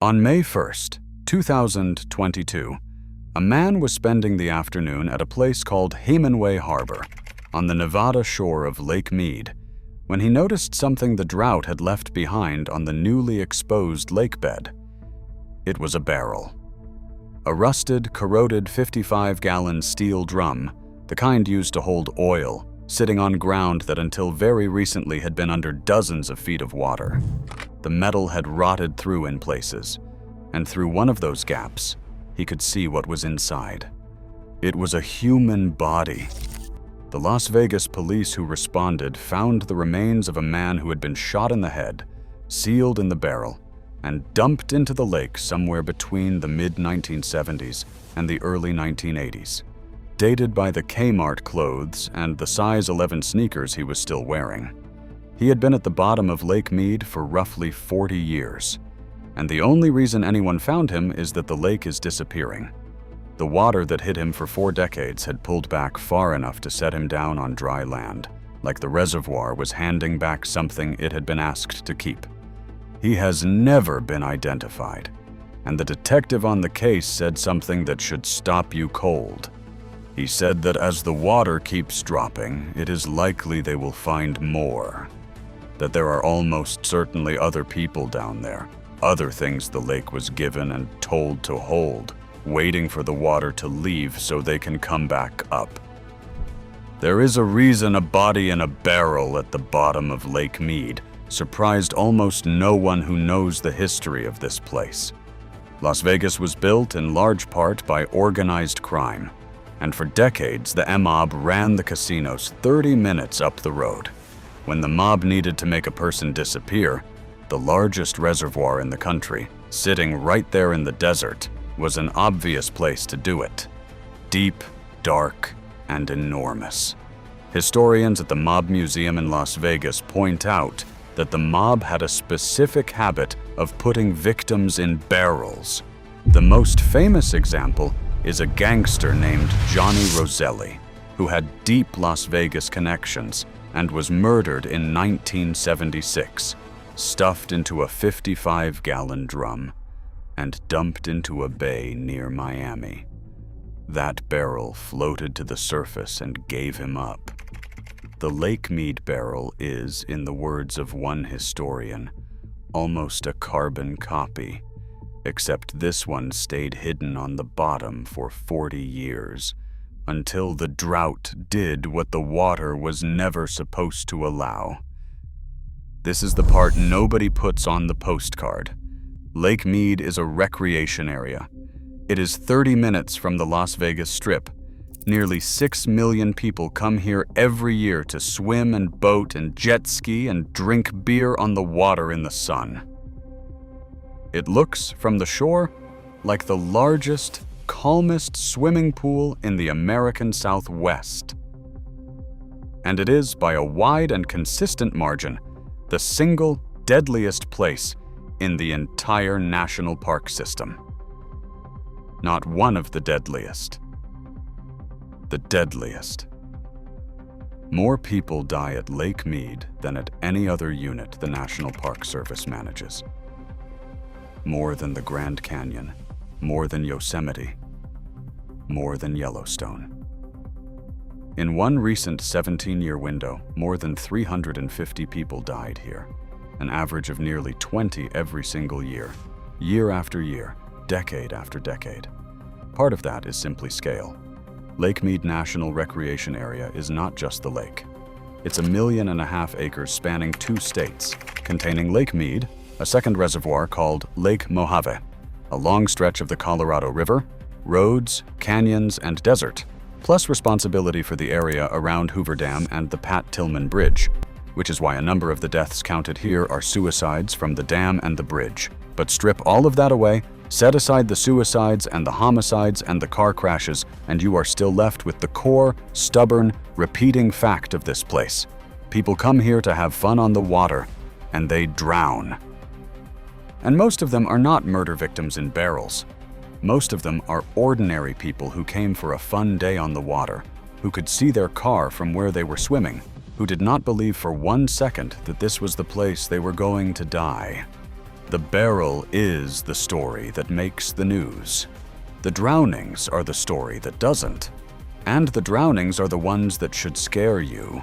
On May 1st, 2022, a man was spending the afternoon at a place called Hemingway Harbor on the Nevada shore of Lake Mead when he noticed something the drought had left behind on the newly exposed lake bed. It was a barrel. A rusted, corroded 55-gallon steel drum, the kind used to hold oil, sitting on ground that until very recently had been under dozens of feet of water. The metal had rotted through in places, and through one of those gaps, he could see what was inside. It was a human body. The Las Vegas police who responded found the remains of a man who had been shot in the head, sealed in the barrel, and dumped into the lake somewhere between the mid-1970s and the early 1980s, dated by the Kmart clothes and the size 11 sneakers he was still wearing. He had been at the bottom of Lake Mead for roughly 40 years, and the only reason anyone found him is that the lake is disappearing. The water that hid him for 4 decades had pulled back far enough to set him down on dry land, like the reservoir was handing back something it had been asked to keep. He has never been identified, and the detective on the case said something that should stop you cold. He said that as the water keeps dropping, it is likely they will find more. That there are almost certainly other people down there, other things the lake was given and told to hold, waiting for the water to leave so they can come back up. There is a reason a body in a barrel at the bottom of Lake Mead surprised almost no one who knows the history of this place. Las Vegas was built in large part by organized crime, and for decades the mob ran the casinos 30 minutes up the road. When the mob needed to make a person disappear, the largest reservoir in the country, sitting right there in the desert, was an obvious place to do it. Deep, dark, and enormous. Historians at the Mob Museum in Las Vegas point out that the mob had a specific habit of putting victims in barrels. The most famous example is a gangster named Johnny Roselli, who had deep Las Vegas connections and was murdered in 1976, stuffed into a 55-gallon drum and dumped into a bay near Miami. That barrel floated to the surface and gave him up. The Lake Mead barrel is, in the words of one historian, almost a carbon copy, except this one stayed hidden on the bottom for 40 years, until the drought did what the water was never supposed to allow. This is the part nobody puts on the postcard. Lake Mead is a recreation area. It is 30 minutes from the Las Vegas Strip. Nearly 6 million people come here every year to swim and boat and jet ski and drink beer on the water in the sun. It looks, from the shore, like the largest, calmest swimming pool in the American Southwest. And it is, by a wide and consistent margin, the single deadliest place in the entire national park system. Not one of the deadliest. The deadliest. More people die at Lake Mead than at any other unit the National Park Service manages. More than the Grand Canyon, more than Yosemite, more than Yellowstone. In one recent 17-year window, more than 350 people died here, an average of nearly 20 every single year after year, decade after decade. Part of that is simply scale. Lake Mead National Recreation Area is not just the lake. It's 1.5 million acres spanning 2 states, containing Lake Mead, a second reservoir called Lake Mojave, a long stretch of the Colorado River, roads, canyons, and desert, plus responsibility for the area around Hoover Dam and the Pat Tillman Bridge, which is why a number of the deaths counted here are suicides from the dam and the bridge. But strip all of that away, set aside the suicides and the homicides and the car crashes, and you are still left with the core, stubborn, repeating fact of this place. People come here to have fun on the water, and they drown. And most of them are not murder victims in barrels. Most of them are ordinary people who came for a fun day on the water, who could see their car from where they were swimming, who did not believe for 1 second that this was the place they were going to die. The barrel is the story that makes the news. The drownings are the story that doesn't. And the drownings are the ones that should scare you,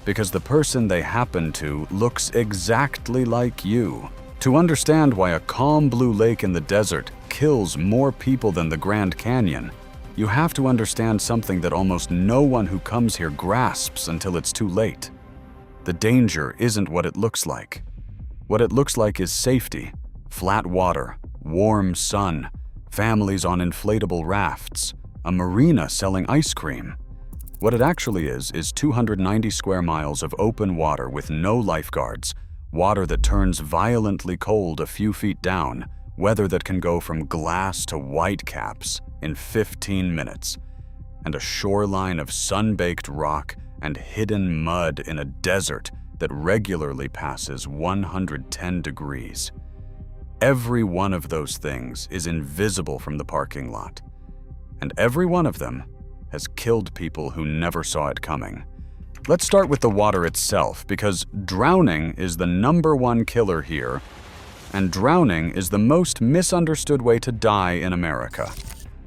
because the person they happen to looks exactly like you. To understand why a calm blue lake in the desert kills more people than the Grand Canyon, you have to understand something that almost no one who comes here grasps until it's too late. The danger isn't what it looks like. What it looks like is safety, flat water, warm sun, families on inflatable rafts, a marina selling ice cream. What it actually is 290 square miles of open water with no lifeguards, water that turns violently cold a few feet down, weather that can go from glass to whitecaps in 15 minutes, and a shoreline of sun-baked rock and hidden mud in a desert that regularly passes 110 degrees. Every one of those things is invisible from the parking lot, and every one of them has killed people who never saw it coming. Let's start with the water itself, because drowning is the #1 killer here, and drowning is the most misunderstood way to die in America.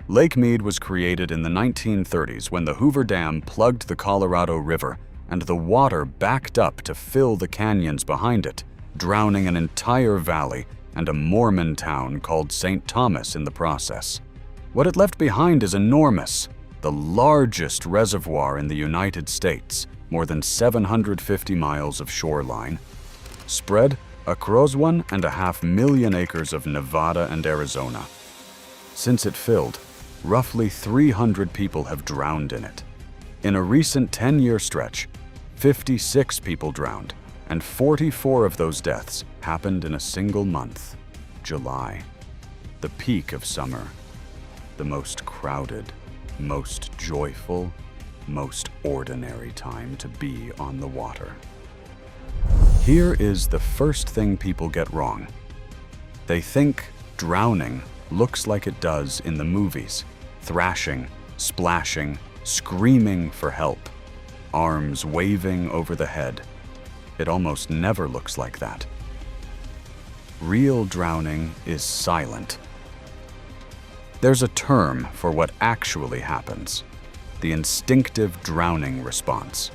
Lake Mead was created in the 1930s when the Hoover Dam plugged the Colorado River and the water backed up to fill the canyons behind it, drowning an entire valley and a Mormon town called St. Thomas in the process. What it left behind is enormous, the largest reservoir in the United States, more than 750 miles of shoreline, spread across 1.5 million acres of Nevada and Arizona. Since it filled, roughly 300 people have drowned in it. In a recent 10-year stretch, 56 people drowned, and 44 of those deaths happened in a single month, July, the peak of summer, the most crowded, most joyful, most ordinary time to be on the water. Here is the first thing people get wrong. They think drowning looks like it does in the movies, thrashing, splashing, screaming for help, arms waving over the head. It almost never looks like that. Real drowning is silent. There's a term for what actually happens: the instinctive drowning response.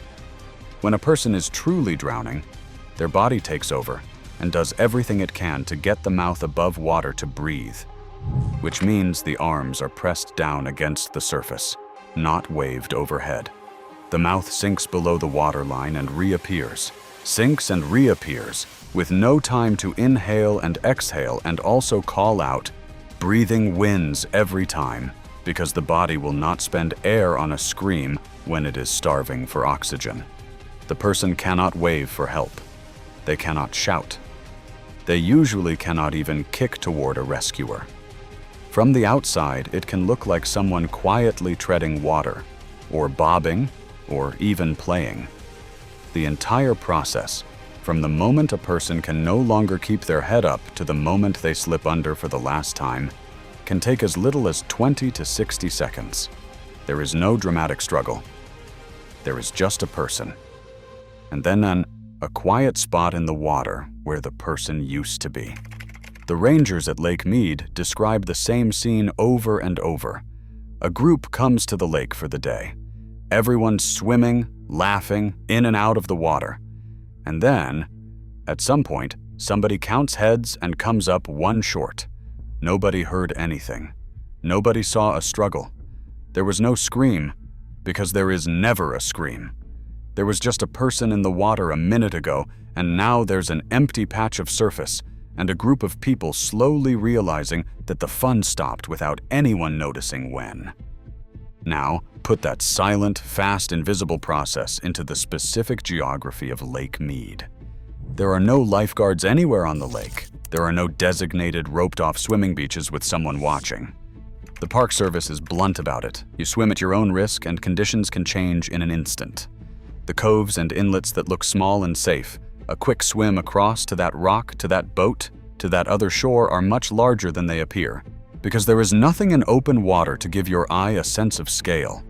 When a person is truly drowning, their body takes over and does everything it can to get the mouth above water to breathe, which means the arms are pressed down against the surface, not waved overhead. The mouth sinks below the waterline and reappears, sinks and reappears, with no time to inhale and exhale and also call out. Breathing wins every time, because the body will not spend air on a scream when it is starving for oxygen. The person cannot wave for help. They cannot shout. They usually cannot even kick toward a rescuer. From the outside, it can look like someone quietly treading water, or bobbing, or even playing. The entire process, from the moment a person can no longer keep their head up to the moment they slip under for the last time, can take as little as 20 to 60 seconds. There is no dramatic struggle. There is just a person. And then a quiet spot in the water where the person used to be. The rangers at Lake Mead describe the same scene over and over. A group comes to the lake for the day. Everyone's swimming, laughing, in and out of the water. And then, at some point, somebody counts heads and comes up one short. Nobody heard anything. Nobody saw a struggle. There was no scream, because there is never a scream. There was just a person in the water a minute ago, and now there's an empty patch of surface, and a group of people slowly realizing that the fun stopped without anyone noticing when. Now, put that silent, fast, invisible process into the specific geography of Lake Mead. There are no lifeguards anywhere on the lake. There are no designated, roped-off swimming beaches with someone watching. The Park Service is blunt about it. You swim at your own risk, and conditions can change in an instant. The coves and inlets that look small and safe, a quick swim across to that rock, to that boat, to that other shore are much larger than they appear, because there is nothing in open water to give your eye a sense of scale.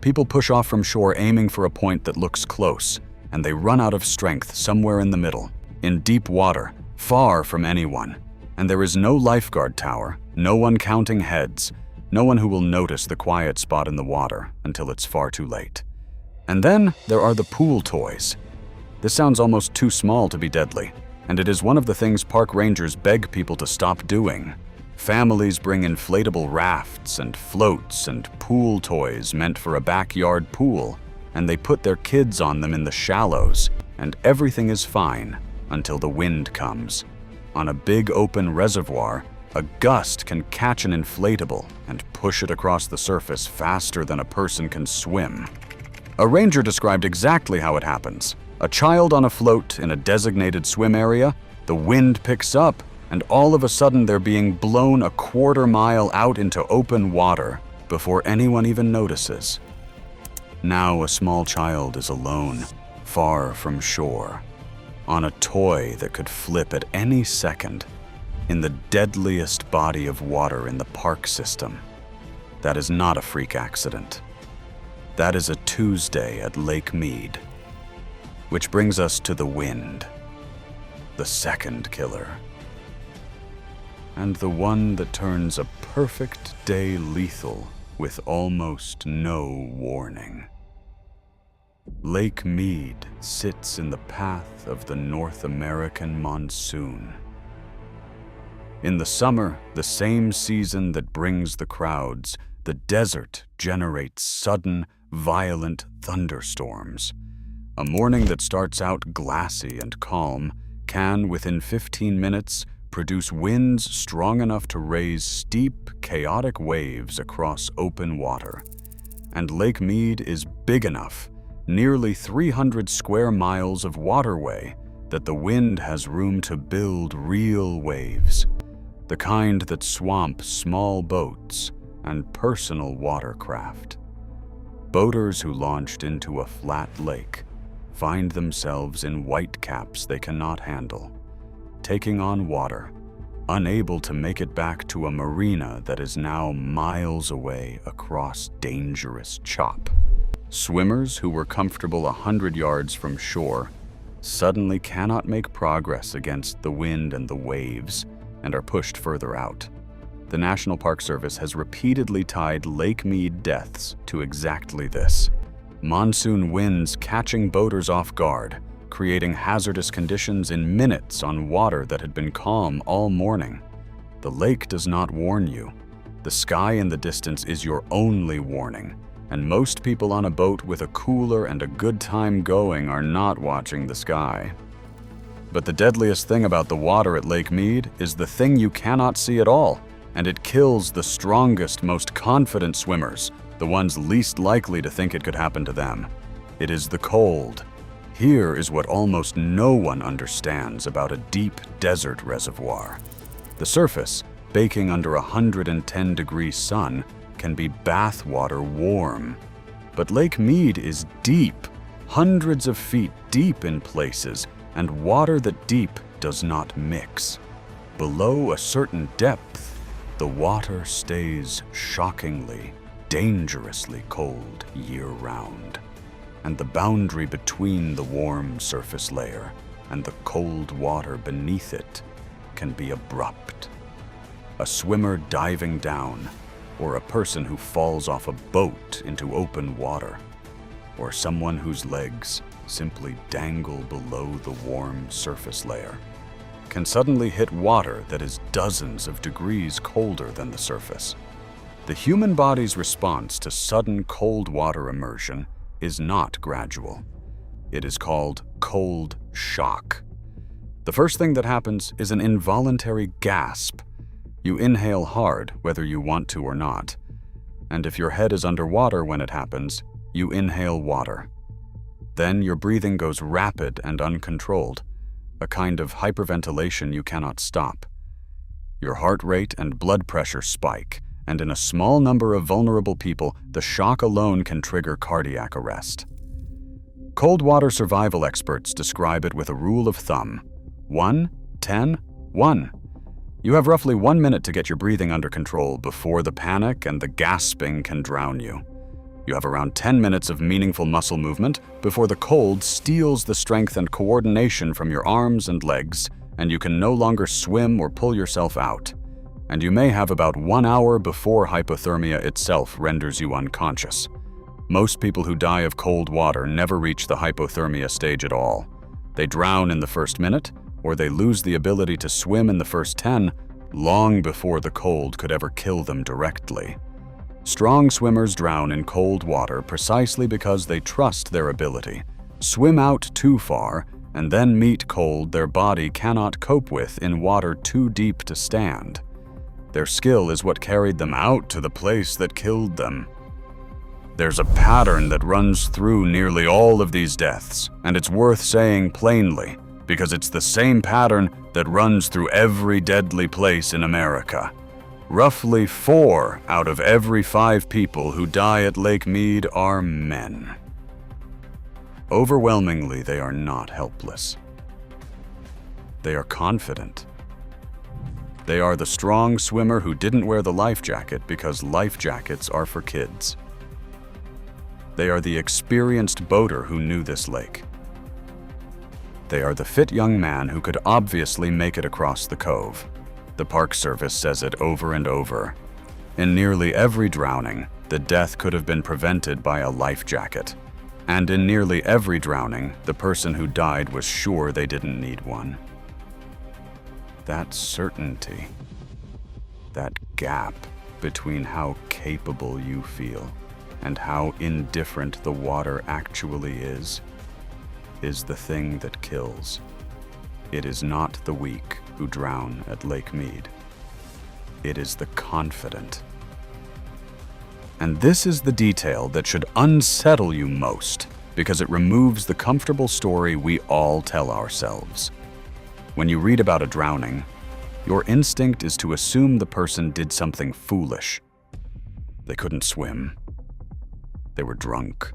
People push off from shore aiming for a point that looks close, and they run out of strength somewhere in the middle, in deep water, far from anyone, And there is no lifeguard tower, no one counting heads, no one who will notice the quiet spot in the water until it's far too late. And then there are the pool toys. This sounds almost too small to be deadly, and it is one of the things park rangers beg people to stop doing. Families bring inflatable rafts and floats and pool toys meant for a backyard pool, and they put their kids on them in the shallows, and everything is fine until the wind comes. On a big open reservoir, a gust can catch an inflatable and push it across the surface faster than a person can swim. A ranger described exactly how it happens. A child on a float in a designated swim area, the wind picks up, and all of a sudden they're being blown a quarter-mile out into open water before anyone even notices. Now a small child is alone, far from shore, on a toy that could flip at any second, in the deadliest body of water in the park system. That is not a freak accident. That is a Tuesday at Lake Mead. Which brings us to the wind, the second killer. And the one that turns a perfect day lethal with almost no warning. Lake Mead sits in the path of the North American monsoon. In the summer, the same season that brings the crowds, the desert generates sudden, violent thunderstorms. A morning that starts out glassy and calm can, within 15 minutes, produce winds strong enough to raise steep, chaotic waves across open water. And Lake Mead is big enough, nearly 300 square miles of waterway, that the wind has room to build real waves, the kind that swamp small boats and personal watercraft. Boaters who launched into a flat lake find themselves in whitecaps they cannot handle, taking on water, unable to make it back to a marina that is now miles away across dangerous chop. Swimmers who were comfortable 100 yards from shore suddenly cannot make progress against the wind and the waves and are pushed further out. The National Park Service has repeatedly tied Lake Mead deaths to exactly this: monsoon winds catching boaters off guard, creating hazardous conditions in minutes on water that had been calm all morning. The lake does not warn you. The sky in the distance is your only warning, and most people on a boat with a cooler and a good time going are not watching the sky. But the deadliest thing about the water at Lake Mead is the thing you cannot see at all, and it kills the strongest, most confident swimmers, the ones least likely to think it could happen to them. It is the cold. Here is what almost no one understands about a deep desert reservoir. The surface, baking under 110-degree sun, can be bathwater warm. But Lake Mead is deep, hundreds of feet deep in places, and water that deep does not mix. Below a certain depth, the water stays shockingly, dangerously cold year-round, and the boundary between the warm surface layer and the cold water beneath it can be abrupt. A swimmer diving down, or a person who falls off a boat into open water, or someone whose legs simply dangle below the warm surface layer, can suddenly hit water that is dozens of degrees colder than the surface. The human body's response to sudden cold water immersion is not gradual. It is called cold shock. The first thing that happens is an involuntary gasp. You inhale hard, whether you want to or not. And if your head is underwater when it happens, you inhale water. Then your breathing goes rapid and uncontrolled, a kind of hyperventilation you cannot stop. Your heart rate and blood pressure spike, and in a small number of vulnerable people, the shock alone can trigger cardiac arrest. Cold water survival experts describe it with a rule of thumb: 1, 10, 1. You have roughly 1 minute to get your breathing under control before the panic and the gasping can drown you. You have around 10 minutes of meaningful muscle movement before the cold steals the strength and coordination from your arms and legs, and you can no longer swim or pull yourself out. And you may have about 1 hour before hypothermia itself renders you unconscious. Most people who die of cold water never reach the hypothermia stage at all. They drown in the first minute, or they lose the ability to swim in the first 10, long before the cold could ever kill them directly. Strong swimmers drown in cold water precisely because they trust their ability, swim out too far, and then meet cold their body cannot cope with in water too deep to stand. Their skill is what carried them out to the place that killed them. There's a pattern that runs through nearly all of these deaths, and it's worth saying plainly, because it's the same pattern that runs through every deadly place in America. Roughly 4 out of every 5 people who die at Lake Mead are men. Overwhelmingly, they are not helpless. They are confident. They are the strong swimmer who didn't wear the life jacket because life jackets are for kids. They are the experienced boater who knew this lake. They are the fit young man who could obviously make it across the cove. The Park Service says it over and over. In nearly every drowning, the death could have been prevented by a life jacket. And in nearly every drowning, the person who died was sure they didn't need one. That certainty, that gap between how capable you feel and how indifferent the water actually is the thing that kills. It is not the weak who drown at Lake Mead. It is the confident. And this is the detail that should unsettle you most, because it removes the comfortable story we all tell ourselves. When you read about a drowning, your instinct is to assume the person did something foolish. They couldn't swim. They were drunk.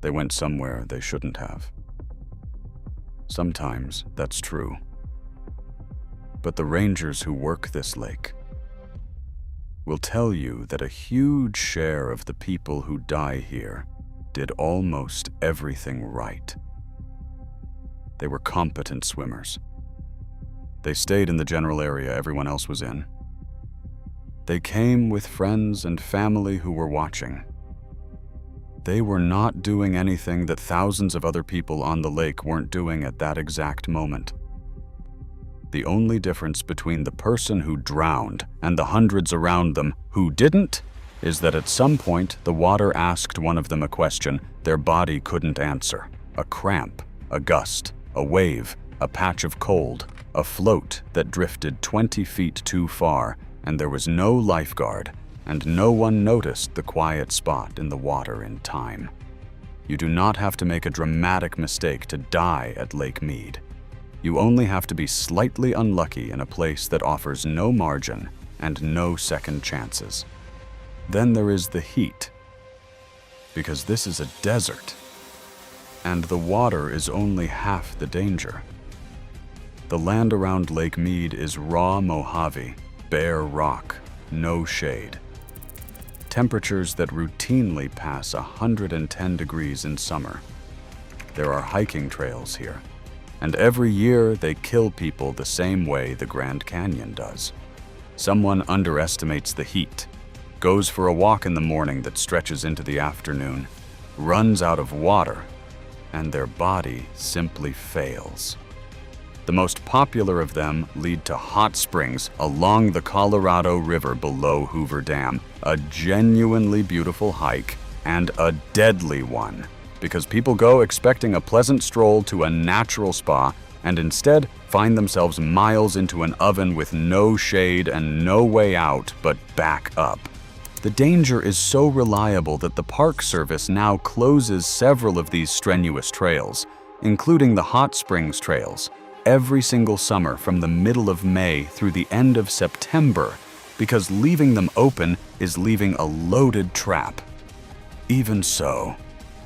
They went somewhere they shouldn't have. Sometimes that's true. But the rangers who work this lake will tell you that a huge share of the people who die here did almost everything right. They were competent swimmers. They stayed in the general area everyone else was in. They came with friends and family who were watching. They were not doing anything that thousands of other people on the lake weren't doing at that exact moment. The only difference between the person who drowned and the hundreds around them who didn't is that at some point the water asked one of them a question their body couldn't answer. A cramp, a gust, a wave, a patch of cold, a float that drifted 20 feet too far, and there was no lifeguard, and no one noticed the quiet spot in the water in time. You do not have to make a dramatic mistake to die at Lake Mead. You only have to be slightly unlucky in a place that offers no margin and no second chances. Then there is the heat, because this is a desert, and the water is only half the danger. The land around Lake Mead is raw Mojave, bare rock, no shade. Temperatures that routinely pass 110 degrees in summer. There are hiking trails here, and every year they kill people the same way the Grand Canyon does. Someone underestimates the heat, goes for a walk in the morning that stretches into the afternoon, runs out of water, and their body simply fails. The most popular of them lead to hot springs along the Colorado River below Hoover Dam, a genuinely beautiful hike and a deadly one, because people go expecting a pleasant stroll to a natural spa and instead find themselves miles into an oven with no shade and no way out but back up. The danger is so reliable that the Park Service now closes several of these strenuous trails, including the hot springs trails, every single summer from the middle of May through the end of September, because leaving them open is leaving a loaded trap. Even so,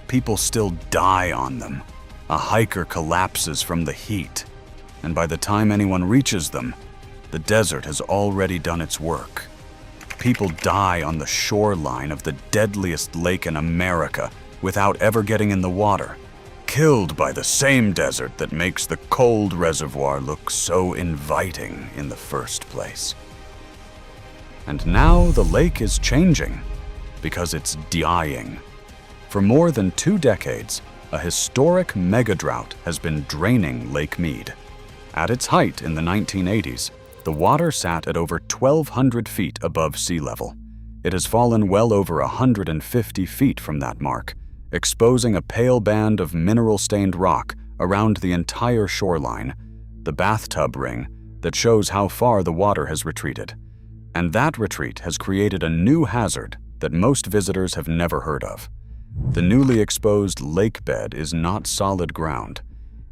people still die on them. A hiker collapses from the heat, and by the time anyone reaches them, the desert has already done its work. People die on the shoreline of the deadliest lake in America without ever getting in the water. killed by the same desert that makes the cold reservoir look so inviting in the first place. And now the lake is changing because it's dying. For more than 2 decades, a historic mega-drought has been draining Lake Mead. At its height in the 1980s, the water sat at over 1,200 feet above sea level. It has fallen well over 150 feet from that mark, exposing a pale band of mineral-stained rock around the entire shoreline, the bathtub ring that shows how far the water has retreated. And that retreat has created a new hazard that most visitors have never heard of. The newly exposed lake bed is not solid ground.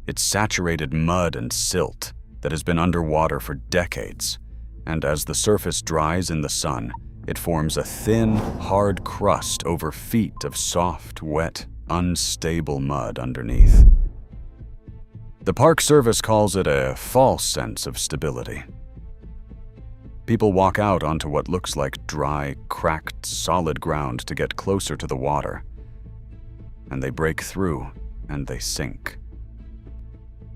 It's saturated mud and silt that has been underwater for decades. And as the surface dries in the sun, it forms a thin, hard crust over feet of soft, wet, unstable mud underneath. The Park Service calls it a false sense of stability. People walk out onto what looks like dry, cracked, solid ground to get closer to the water. And they break through, and they sink.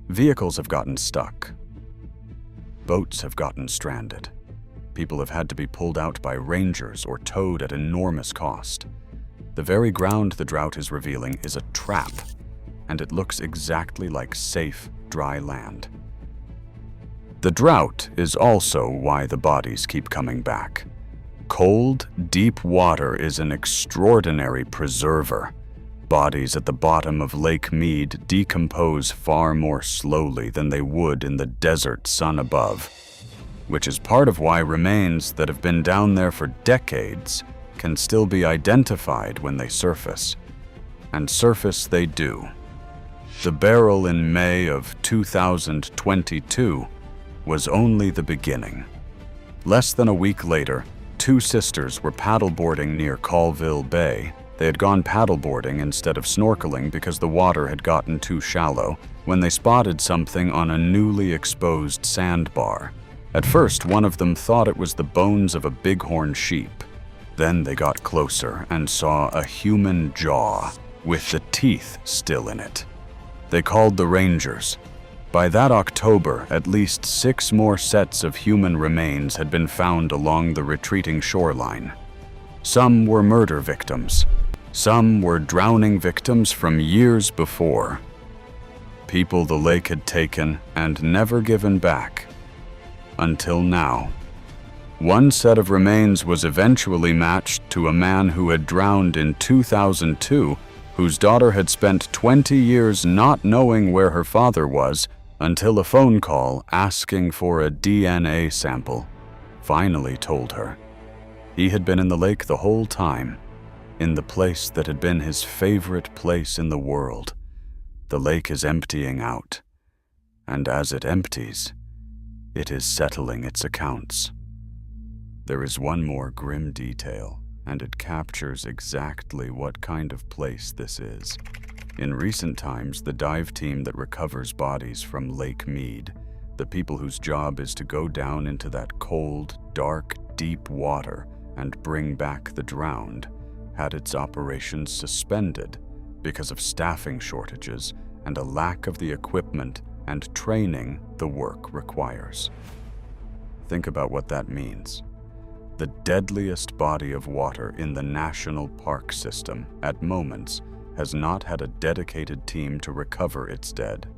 Vehicles have gotten stuck. Boats have gotten stranded. People have had to be pulled out by rangers or towed at enormous cost. The very ground the drought is revealing is a trap, and it looks exactly like safe, dry land. The drought is also why the bodies keep coming back. Cold, deep water is an extraordinary preserver. Bodies at the bottom of Lake Mead decompose far more slowly than they would in the desert sun above, which is part of why remains that have been down there for decades can still be identified when they surface. And surface they do. The barrel in May of 2022 was only the beginning. Less than a week later, 2 sisters were paddleboarding near Colville Bay. They had gone paddleboarding instead of snorkeling because the water had gotten too shallow when they spotted something on a newly exposed sandbar. At first, one of them thought it was the bones of a bighorn sheep. Then they got closer and saw a human jaw with the teeth still in it. They called the rangers. By that October, at least 6 more sets of human remains had been found along the retreating shoreline. Some were murder victims. Some were drowning victims from years before. People the lake had taken and never given back. Until now. One set of remains was eventually matched to a man who had drowned in 2002, whose daughter had spent 20 years not knowing where her father was until a phone call asking for a DNA sample finally told her. He had been in the lake the whole time, in the place that had been his favorite place in the world. The lake is emptying out, and as it empties, it is settling its accounts. There is one more grim detail, and it captures exactly what kind of place this is. In recent times, the dive team that recovers bodies from Lake Mead, the people whose job is to go down into that cold, dark, deep water and bring back the drowned, had its operations suspended because of staffing shortages and a lack of the equipment and training the work requires. Think about what that means. The deadliest body of water in the national park system at moments has not had a dedicated team to recover its dead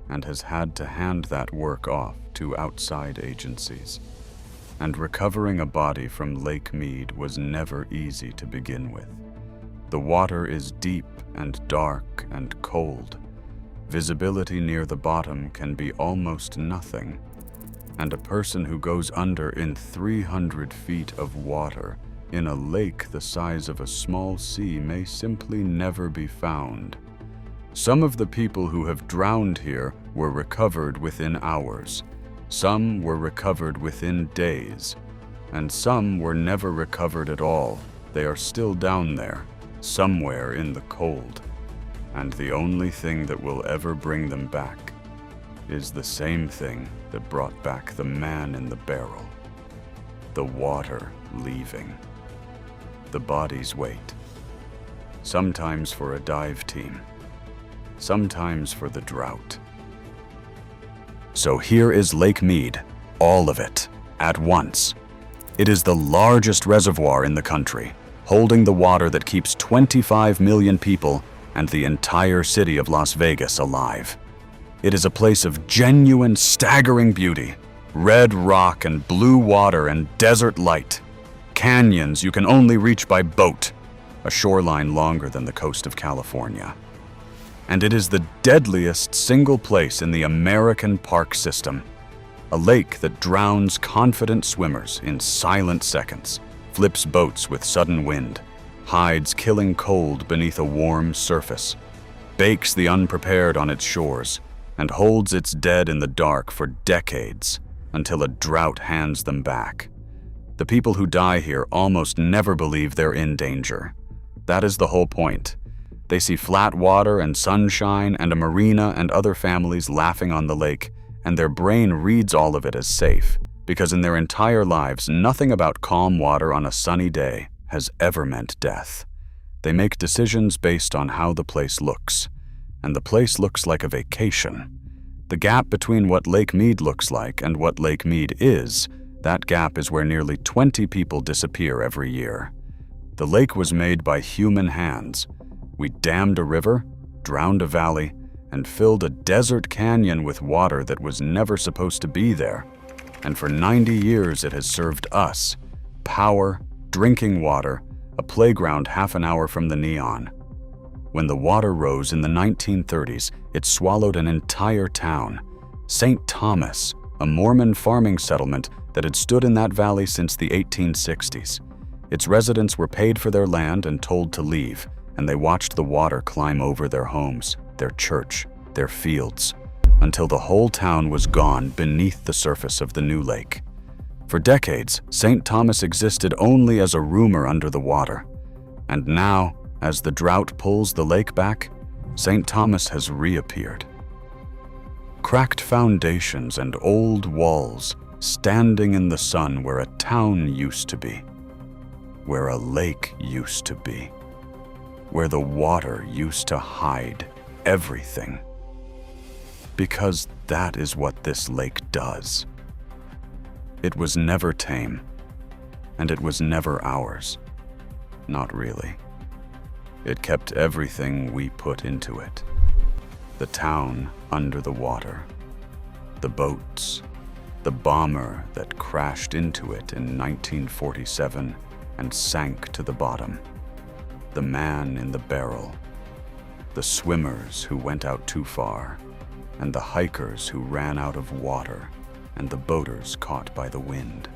and has had to hand that work off to outside agencies. And recovering a body from Lake Mead was never easy to begin with. The water is deep and dark and cold. Visibility near the bottom can be almost nothing, and a person who goes under in 300 feet of water in a lake the size of a small sea may simply never be found. Some of the people who have drowned here were recovered within hours. Some were recovered within days, and some were never recovered at all. They are still down there, somewhere in the cold. And the only thing that will ever bring them back is the same thing that brought back the man in the barrel. The water leaving. The bodies wait. Sometimes for a dive team. sometimes for the drought. So here is Lake Mead, all of it, at once. It is the largest reservoir in the country, holding the water that keeps 25 million people and the entire city of Las Vegas alive. It is a place of genuine, staggering beauty, red rock and blue water and desert light, canyons you can only reach by boat, a shoreline longer than the coast of California. And it is the deadliest single place in the American park system, a lake that drowns confident swimmers in silent seconds, flips boats with sudden wind, hides killing cold beneath a warm surface, bakes the unprepared on its shores, and holds its dead in the dark for decades until a drought hands them back. The people who die here almost never believe they're in danger. That is the whole point. They see flat water and sunshine and a marina and other families laughing on the lake, and their brain reads all of it as safe, because in their entire lives, nothing about calm water on a sunny day has ever meant death. They make decisions based on how the place looks, and the place looks like a vacation. The gap between what Lake Mead looks like and what Lake Mead is, that gap is where nearly 20 people disappear every year. The lake was made by human hands. We dammed a river, drowned a valley, and filled a desert canyon with water that was never supposed to be there. And for 90 years it has served us power, drinking water, a playground half an hour from the neon. When the water rose in the 1930s, it swallowed an entire town. St. Thomas, a Mormon farming settlement that had stood in that valley since the 1860s. Its residents were paid for their land and told to leave, and they watched the water climb over their homes, their church, their fields, until the whole town was gone beneath the surface of the new lake. For decades, St. Thomas existed only as a rumor under the water. And now, as the drought pulls the lake back, St. Thomas has reappeared. Cracked foundations and old walls standing in the sun where a town used to be, where a lake used to be, where the water used to hide everything. Because that is what this lake does. It was never tame, and it was never ours. Not really. It kept everything we put into it. The town under the water, the boats, the bomber that crashed into it in 1947 and sank to the bottom, the man in the barrel, the swimmers who went out too far, and the hikers who ran out of water, and the boaters caught by the wind.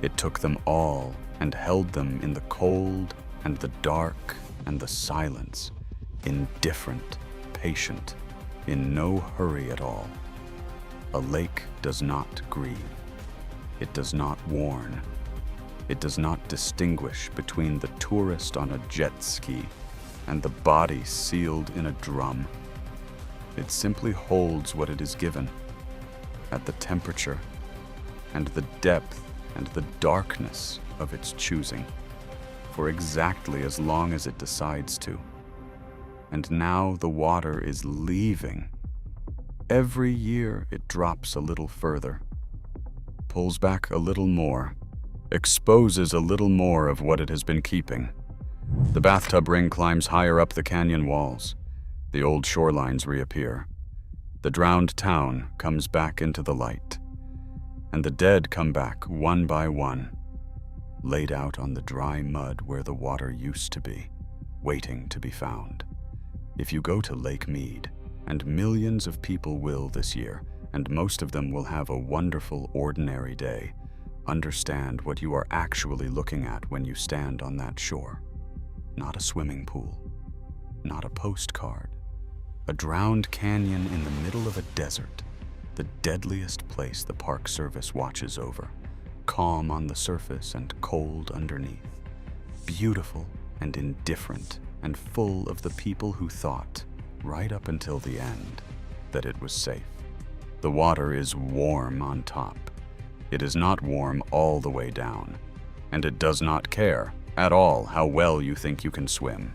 It took them all and held them in the cold and the dark and the silence, indifferent, patient, in no hurry at all. A lake does not grieve. It does not warn. It does not distinguish between the tourist on a jet ski and the body sealed in a drum. It simply holds what it is given, at the temperature and the depth and the darkness of its choosing, for exactly as long as it decides to. And now the water is leaving. Every year it drops a little further, pulls back a little more, exposes a little more of what it has been keeping. The bathtub ring climbs higher up the canyon walls. The old shorelines reappear. The drowned town comes back into the light. And the dead come back one by one, laid out on the dry mud where the water used to be, waiting to be found. If you go to Lake Mead, and millions of people will this year, and most of them will have a wonderful, ordinary day, understand what you are actually looking at when you stand on that shore. Not a swimming pool, not a postcard, a drowned canyon in the middle of a desert, the deadliest place the Park Service watches over, calm on the surface and cold underneath, beautiful and indifferent and full of the people who thought, right up until the end, that it was safe. The water is warm on top. It is not warm all the way down, and it does not care at all how well you think you can swim.